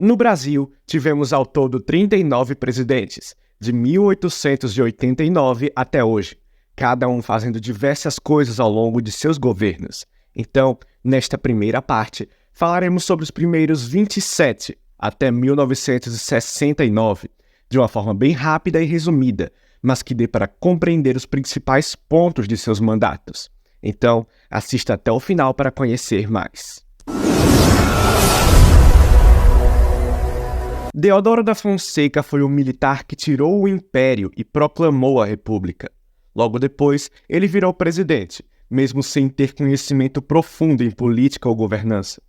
No Brasil, tivemos ao todo 39 presidentes, de 1889 até hoje, cada um fazendo diversas coisas ao longo de seus governos. Então, nesta primeira parte, falaremos sobre os primeiros 27 até 1969, de uma forma bem rápida e resumida, mas que dê para compreender os principais pontos de seus mandatos. Então, assista até o final para conhecer mais. Deodoro da Fonseca foi o militar que tirou o império e proclamou a república. Logo depois, ele virou presidente, mesmo sem ter conhecimento profundo em política ou governança,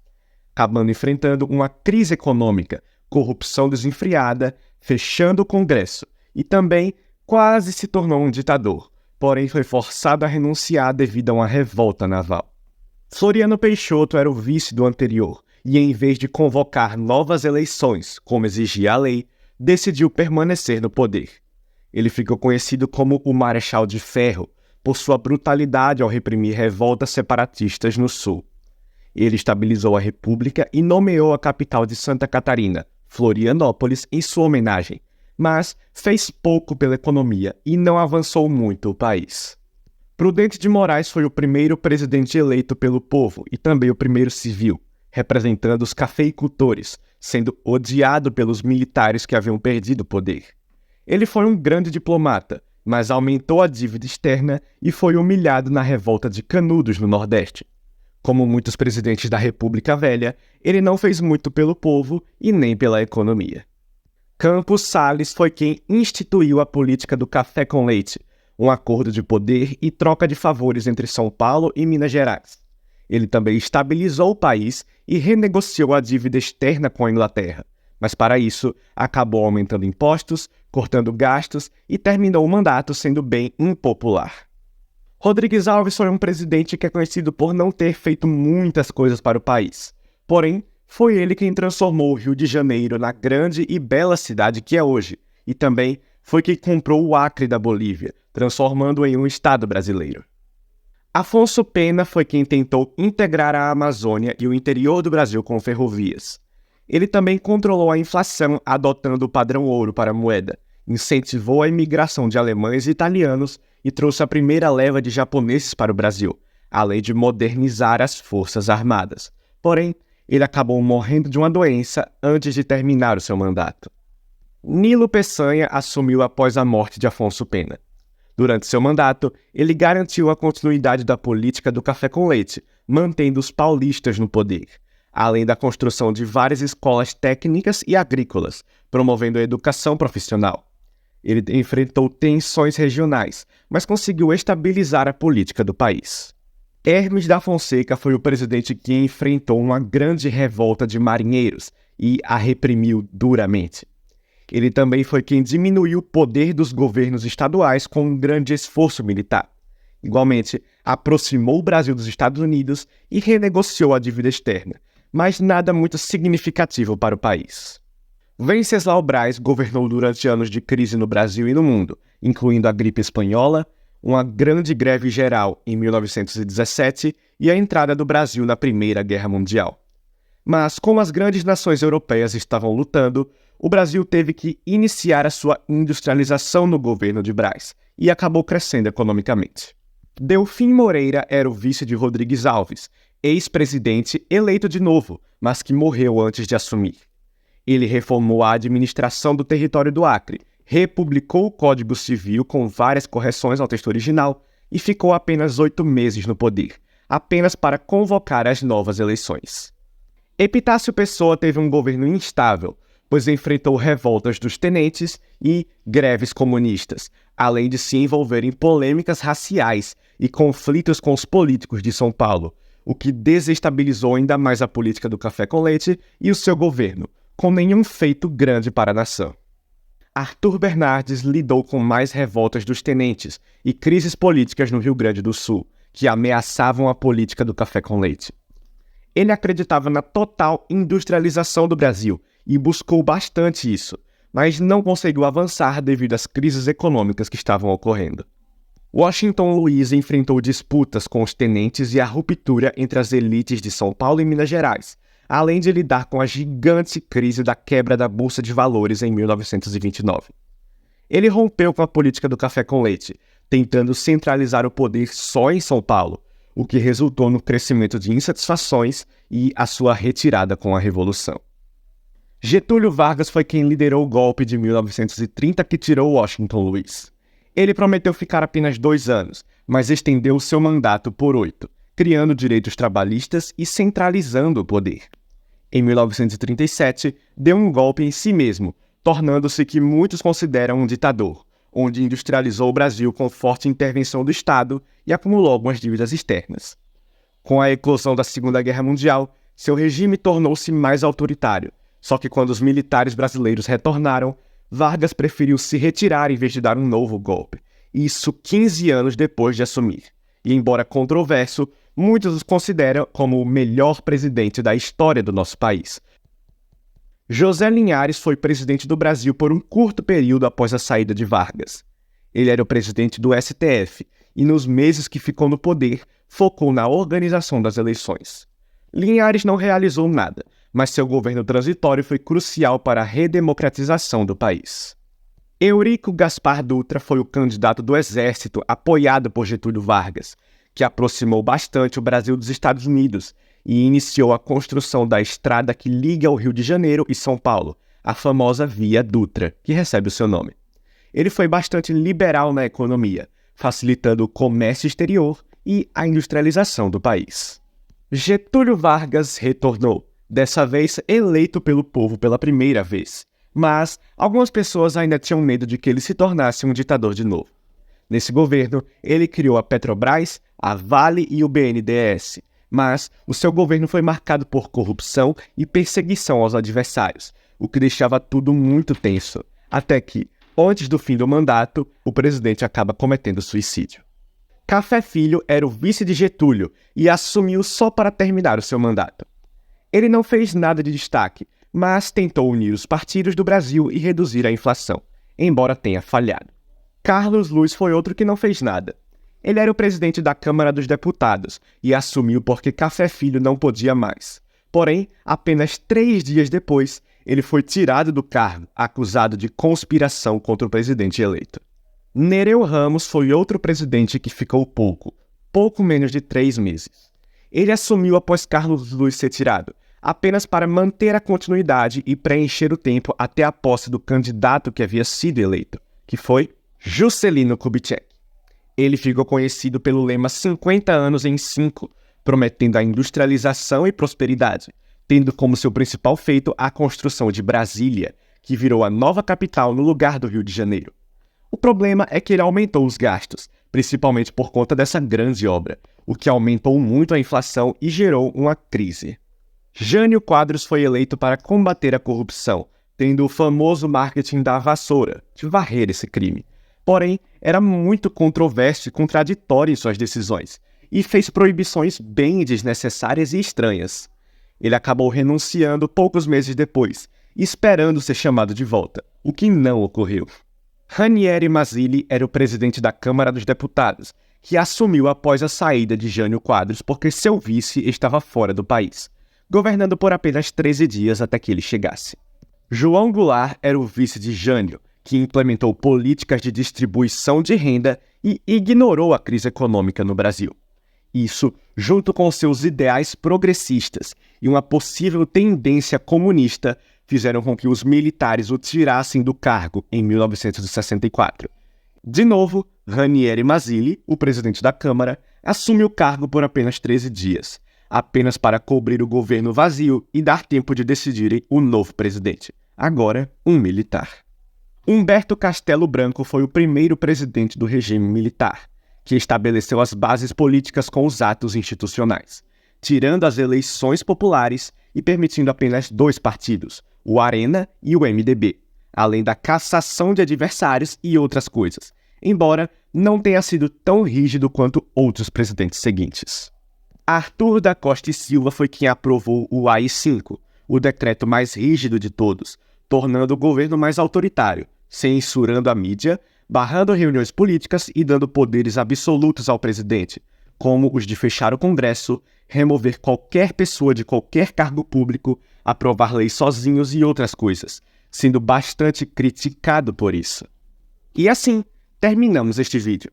acabando enfrentando uma crise econômica, corrupção desenfreada, fechando o Congresso e também quase se tornou um ditador, porém foi forçado a renunciar devido a uma revolta naval. Floriano Peixoto era o vice do anterior e, em vez de convocar novas eleições, como exigia a lei, decidiu permanecer no poder. Ele ficou conhecido como o Marechal de Ferro, por sua brutalidade ao reprimir revoltas separatistas no Sul. Ele estabilizou a República e nomeou a capital de Santa Catarina, Florianópolis, em sua homenagem, mas fez pouco pela economia e não avançou muito o país. Prudente de Moraes foi o primeiro presidente eleito pelo povo e também o primeiro civil, representando os cafeicultores, sendo odiado pelos militares que haviam perdido o poder. Ele foi um grande diplomata, mas aumentou a dívida externa e foi humilhado na revolta de Canudos, no Nordeste. Como muitos presidentes da República Velha, ele não fez muito pelo povo e nem pela economia. Campos Salles foi quem instituiu a política do café com leite, um acordo de poder e troca de favores entre São Paulo e Minas Gerais. Ele também estabilizou o país e renegociou a dívida externa com a Inglaterra, mas para isso acabou aumentando impostos, cortando gastos e terminou o mandato sendo bem impopular. Rodrigues Alves foi um presidente que é conhecido por não ter feito muitas coisas para o país. Porém, foi ele quem transformou o Rio de Janeiro na grande e bela cidade que é hoje, e também foi quem comprou o Acre da Bolívia, transformando-o em um estado brasileiro. Afonso Pena foi quem tentou integrar a Amazônia e o interior do Brasil com ferrovias. Ele também controlou a inflação adotando o padrão ouro para a moeda, incentivou a imigração de alemães e italianos e trouxe a primeira leva de japoneses para o Brasil, além de modernizar as forças armadas. Porém, ele acabou morrendo de uma doença antes de terminar o seu mandato. Nilo Peçanha assumiu após a morte de Afonso Pena. Durante seu mandato, ele garantiu a continuidade da política do café com leite, mantendo os paulistas no poder, além da construção de várias escolas técnicas e agrícolas, promovendo a educação profissional. Ele enfrentou tensões regionais, mas conseguiu estabilizar a política do país. Hermes da Fonseca foi o presidente que enfrentou uma grande revolta de marinheiros e a reprimiu duramente. Ele também foi quem diminuiu o poder dos governos estaduais com um grande esforço militar. Igualmente, aproximou o Brasil dos Estados Unidos e renegociou a dívida externa, mas nada muito significativo para o país. Venceslau Braz governou durante anos de crise no Brasil e no mundo, incluindo a gripe espanhola, uma grande greve geral em 1917 e a entrada do Brasil na Primeira Guerra Mundial. Mas, como as grandes nações europeias estavam lutando, o Brasil teve que iniciar a sua industrialização no governo de Braz e acabou crescendo economicamente. Delfim Moreira era o vice de Rodrigues Alves, ex-presidente eleito de novo, mas que morreu antes de assumir. Ele reformou a administração do território do Acre, republicou o Código Civil com várias correções ao texto original e ficou apenas 8 meses no poder, apenas para convocar as novas eleições. Epitácio Pessoa teve um governo instável, pois enfrentou revoltas dos tenentes e greves comunistas, além de se envolver em polêmicas raciais e conflitos com os políticos de São Paulo, o que desestabilizou ainda mais a política do café com leite e o seu governo, com nenhum feito grande para a nação. Arthur Bernardes lidou com mais revoltas dos tenentes e crises políticas no Rio Grande do Sul, que ameaçavam a política do café com leite. Ele acreditava na total industrialização do Brasil e buscou bastante isso, mas não conseguiu avançar devido às crises econômicas que estavam ocorrendo. Washington Luiz enfrentou disputas com os tenentes e a ruptura entre as elites de São Paulo e Minas Gerais, além de lidar com a gigante crise da quebra da Bolsa de Valores em 1929. Ele rompeu com a política do café com leite, tentando centralizar o poder só em São Paulo, o que resultou no crescimento de insatisfações e a sua retirada com a Revolução. Getúlio Vargas foi quem liderou o golpe de 1930 que tirou Washington Luiz. Ele prometeu ficar apenas 2 anos, mas estendeu seu mandato por 8, criando direitos trabalhistas e centralizando o poder. Em 1937, deu um golpe em si mesmo, tornando-se que muitos consideram um ditador, onde industrializou o Brasil com forte intervenção do Estado e acumulou algumas dívidas externas. Com a eclosão da Segunda Guerra Mundial, seu regime tornou-se mais autoritário, só que quando os militares brasileiros retornaram, Vargas preferiu se retirar em vez de dar um novo golpe, isso 15 anos depois de assumir. E embora controverso, muitos os consideram como o melhor presidente da história do nosso país. José Linhares foi presidente do Brasil por um curto período após a saída de Vargas. Ele era o presidente do STF e, nos meses que ficou no poder, focou na organização das eleições. Linhares não realizou nada, mas seu governo transitório foi crucial para a redemocratização do país. Eurico Gaspar Dutra foi o candidato do Exército apoiado por Getúlio Vargas, que aproximou bastante o Brasil dos Estados Unidos e iniciou a construção da estrada que liga o Rio de Janeiro e São Paulo, a famosa Via Dutra, que recebe o seu nome. Ele foi bastante liberal na economia, facilitando o comércio exterior e a industrialização do país. Getúlio Vargas retornou, dessa vez eleito pelo povo pela primeira vez, mas algumas pessoas ainda tinham medo de que ele se tornasse um ditador de novo. Nesse governo, ele criou a Petrobras, a Vale e o BNDES, mas o seu governo foi marcado por corrupção e perseguição aos adversários, o que deixava tudo muito tenso, até que, antes do fim do mandato, o presidente acaba cometendo suicídio. Café Filho era o vice de Getúlio e assumiu só para terminar o seu mandato. Ele não fez nada de destaque, mas tentou unir os partidos do Brasil e reduzir a inflação, embora tenha falhado. Carlos Luiz foi outro que não fez nada. Ele era o presidente da Câmara dos Deputados e assumiu porque Café Filho não podia mais. Porém, apenas 3 dias depois, ele foi tirado do cargo, acusado de conspiração contra o presidente eleito. Nereu Ramos foi outro presidente que ficou pouco menos de 3 meses. Ele assumiu após Carlos Luiz ser tirado, apenas para manter a continuidade e preencher o tempo até a posse do candidato que havia sido eleito, que foi Juscelino Kubitschek. Ele ficou conhecido pelo lema 50 anos em 5, prometendo a industrialização e prosperidade, tendo como seu principal feito a construção de Brasília, que virou a nova capital no lugar do Rio de Janeiro. O problema é que ele aumentou os gastos, principalmente por conta dessa grande obra, o que aumentou muito a inflação e gerou uma crise. Jânio Quadros foi eleito para combater a corrupção, tendo o famoso marketing da vassoura, de varrer esse crime. Porém, era muito controverso e contraditório em suas decisões, e fez proibições bem desnecessárias e estranhas. Ele acabou renunciando poucos meses depois, esperando ser chamado de volta, o que não ocorreu. Ranieri Mazzilli era o presidente da Câmara dos Deputados, que assumiu após a saída de Jânio Quadros porque seu vice estava fora do país, governando por apenas 13 dias até que ele chegasse. João Goulart era o vice de Jânio, que implementou políticas de distribuição de renda e ignorou a crise econômica no Brasil. Isso, junto com seus ideais progressistas e uma possível tendência comunista, fizeram com que os militares o tirassem do cargo em 1964. De novo, Ranieri Mazzilli, o presidente da Câmara, assume o cargo por apenas 13 dias, apenas para cobrir o governo vazio e dar tempo de decidirem o novo presidente, agora um militar. Humberto Castelo Branco foi o primeiro presidente do regime militar, que estabeleceu as bases políticas com os atos institucionais, tirando as eleições populares e permitindo apenas 2 partidos, o Arena e o MDB, além da cassação de adversários e outras coisas, embora não tenha sido tão rígido quanto outros presidentes seguintes. Arthur da Costa e Silva foi quem aprovou o AI-5, o decreto mais rígido de todos, tornando o governo mais autoritário, censurando a mídia, barrando reuniões políticas e dando poderes absolutos ao presidente, como os de fechar o Congresso, remover qualquer pessoa de qualquer cargo público, aprovar leis sozinhos e outras coisas, sendo bastante criticado por isso. E assim, terminamos este vídeo.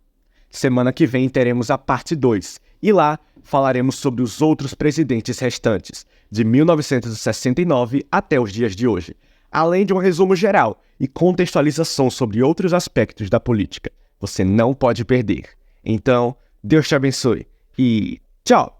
Semana que vem teremos a parte 2, e lá falaremos sobre os outros presidentes restantes, de 1969 até os dias de hoje, além de um resumo geral e contextualização sobre outros aspectos da política. Você não pode perder. Então, Deus te abençoe e tchau!